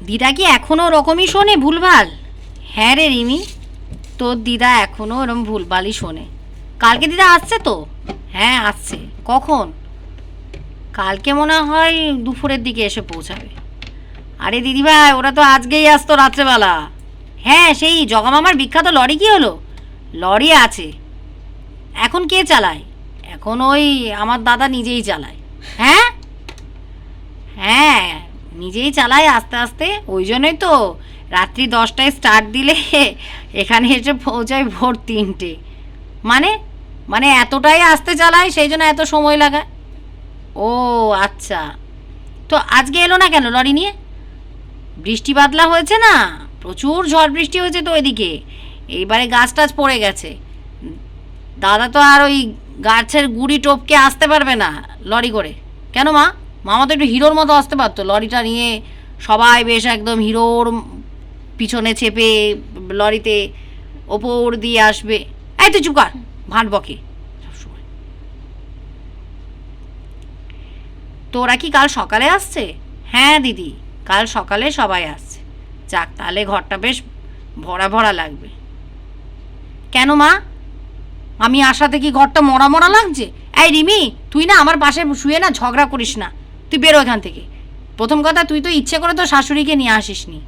দিদা কি এখনও ওরকমই শোনে ভুলভাল? হ্যাঁ রে রিমি, তোর দিদা এখনও ওরম ভুলভালই শোনে। কালকে দিদা আসছে তো? হ্যাঁ আসছে। কখন? কালকে মনে হয় দুপুরের দিকে এসে পৌঁছাবে। আরে দিদিভাই, ওরা তো আজকেই আসতো রাত্রেবেলা। হ্যাঁ, সেই জগামামার বিখ্যাত লরি কি হলো? লরি আছে। এখন কে চালায়? এখন ওই আমার দাদা নিজেই চালায়। হ্যাঁ হ্যাঁ, নিজেই চালায় আস্তে আস্তে। ওই জন্যই তো রাত্রি 10টায় স্টার্ট দিলে এখানে এসে পৌঁছায় ভোর 3টে। মানে মানে এতটাই আস্তে চালায়, সেই জন্য এত সময় লাগায়। ও আচ্ছা, তো আজকে এলো না কেন লরি নিয়ে? বৃষ্টি বাদলা হয়েছে না, প্রচুর ঝড় বৃষ্টি হয়েছে তো ওইদিকে। এইবারে গাছ টাছ পড়ে গেছে। দাদা তো আর ওই গাছের গুড়ি টপকে আসতে পারবে না লরি করে। কেন মা? মামা তো একটু হিরোর মতো আসতে পারতো লরিটা নিয়ে। সবাই বেশ একদম হিরোর পিছনে চেপে লরিতে ওপর দিয়ে আসবে। এই তো চুপ কর, ভাট বকে সবসময়। তো ওরা কি কাল সকালে আসছে? হ্যাঁ দিদি, কাল সকালে সবাই আসছে। যাক, তাহলে ঘরটা বেশ ভরা ভরা লাগবে। কেন মা, আমি আসাতে কি ঘরটা মরা মরা লাগছে? এই রিমি, তুই না আমার পাশে শুয়ে না ঝগড়া করিস না। তুই বেরো এখান থেকে। প্রথম কথা, তুই তো ইচ্ছে করে তো শাশুড়িকে নিয়ে আসিসনি।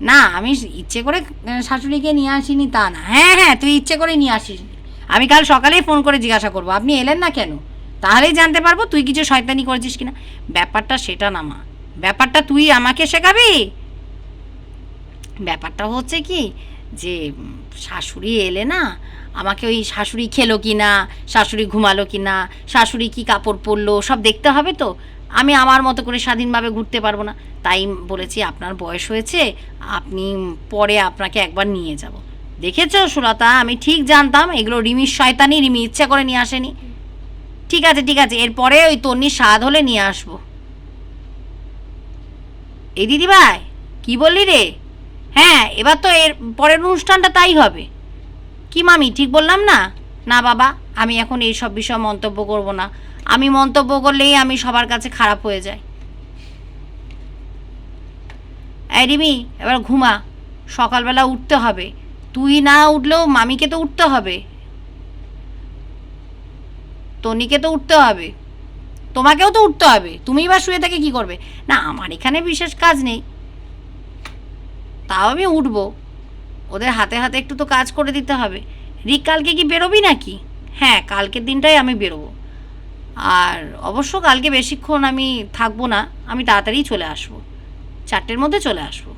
না, আমি ইচ্ছে করে শাশুড়িকে নিয়ে আসিনি তা না। হ্যাঁ হ্যাঁ, তুই ইচ্ছে করে নিয়ে আসিসনি। আমি কাল সকালেই ফোন করে জিজ্ঞাসা করবো আপনি এলেন না কেন। তাহলেই জানতে পারবো তুই কিছু শয়তানি করেছিস কিনা। ব্যাপারটা সেটা না মা, ব্যাপারটা তুই আমাকে শেখাবি। ব্যাপারটা হচ্ছে কি যে শাশুড়ি এলে না, আমাকে ওই শাশুড়ি খেলো কি না, শাশুড়ি ঘুমালো কি না, শাশুড়ি কি কাপড় পরলো সব দেখতে হবে তো। আমি আমার মতো করে স্বাধীনভাবে ঘুরতে পারবো না। তাই বলেছি আপনার বয়স হয়েছে, আপনি পরে আপনাকে একবার নিয়ে যাব। দেখেছো সুলতা, আমি ঠিক জানতাম এগুলো রিমির শয়তানি, রিমি ইচ্ছা করে নিয়ে আসেনি। ঠিক আছে ঠিক আছে, এরপরে ওই তন্নির স্বাদ হলে নিয়ে আসবো। এই দিদিভাই, কি বললি রে? হ্যাঁ, এবার তো এর পরের অনুষ্ঠানটা তাই হবে। কি মামি, ঠিক বললাম না? না বাবা, আমি এখন এই সব বিষয়ে মন্তব্য করব না। আমি মন্তব্য করলেই আমি সবার কাছে খারাপ হয়ে যাই। এই রিমি, এবার ঘুমা, সকালবেলা উঠতে হবে। তুই না উঠলেও মামিকে তো উঠতে হবে, তনিকে তো উঠতে হবে, তোমাকেও তো উঠতে হবে। তুমিই বা শুয়ে থেকে কি করবে? না, আমার এখানে বিশেষ কাজ নেই, তাও আমি উঠবো। ওদের হাতে হাতে একটু তো কাজ করে দিতে হবে। রিক, কালকে কি বেরোবি নাকি? হ্যাঁ, কালকের দিনটাই আমি বেরোবো। আর অবশ্য কালকে বেশিক্ষণ আমি থাকবো না, আমি তাড়াতাড়ি চলে আসবো, 4টের মধ্যে চলে আসবো।